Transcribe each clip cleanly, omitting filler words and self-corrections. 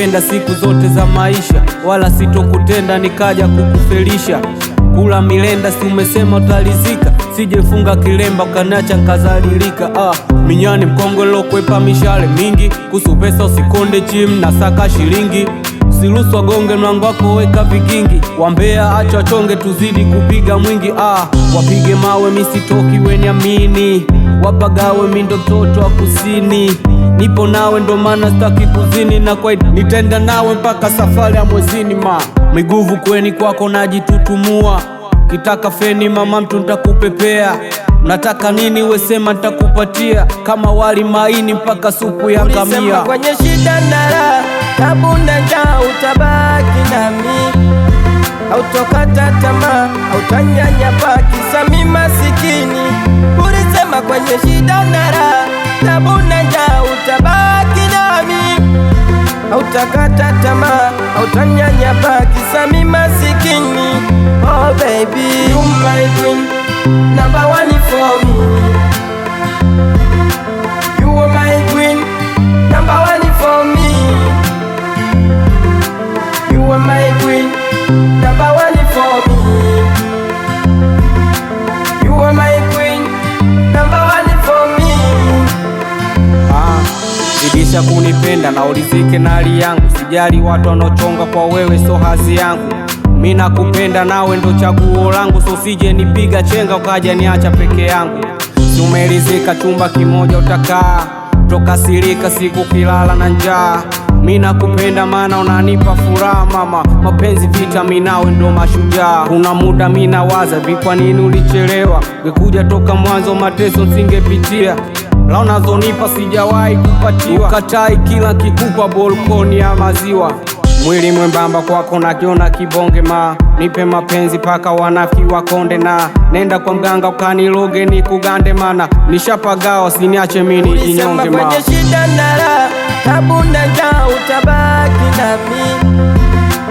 umenipenda siku zote za maisha, wala sitokutenda nikaja kukufelisha. Kula milenda si umesema utalizika, sijefunga kilemba ukaniacha nkazalilika. Minyani mkongolo kwepa mishale mingi, kusu pesa usikonde chim na saka shilingi. Siruhusu wagonge mlango wako weka vigingi, wambea acha chonge tuzidi kupiga mwingi. Wapige mawe misitoki weniamini, wapagawe mindo mtoto wa kusini. Nipo nawe ndo maana staki kuzini, na kwa nitenda nawe mpaka safari ya mwezini. Miguvu kweni kwako najitutumua, kitaka feni mama mtu ntakupepea. Nataka nini wesema ntakupatia, kama wali maini mpaka supu ya ngamia. Ulisema kwenye shida na raha, tabu na njaa utabaki nami. Hautokata tamaa, hautanyanyapaa kisa mimi masikini. Ulisema kwenye shida na raha, tabu na njaa utabaki nami. Hautakata tamaa, hautanyanyapaa kisa mimi masikini. Oh baby, you my queen, number one for me. You are my queen, number one for me. You are my queen, number one for me. You are my queen, number one for me. Zidisha kunipenda na ulizike na hali yangu, sijali watu wanochonga kwa wewe so hazi yangu. Mimi nakupenda nawe ndo chaguo langu, so sije nipiga chenga ukaja niacha peke yangu. Si umeridhika chumba kimoja utakaa, toka sirika siku kilala na njaa. Mimi nakupenda maana unanipa furaha mama, mapenzi vita mimi nawe ndo mashujaa. Kuna muda mimi nawaza kwa nini ulichelewa, ungekuja toka mwanzo mateso singepitia. La unazonipa sijawahi kupatiwa, ukatai kila kikupa bolkoni ya maziwa. Mwili mwembamba kwako nakiona kibonge nipe mapenzi paka wanafiki wakonde, na nenda kwa mganga ukaniloge nikugande, mana nishapagawa siniache mimi nijinyonge. Ulisema kwenye shida na raha, tabu na njaa utabaki nami.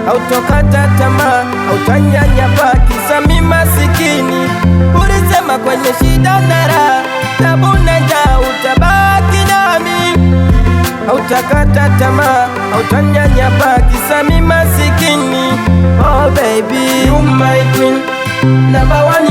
Hautokata tamaa, hautanyanyapaa kisa mimi masikini. Ulisema kwenye shida na raha, tabu na njaa utabaki nami. Hautakata tamaa, hautanyanyapaa kisa mimi masikini. Oh baby, you my queen, number one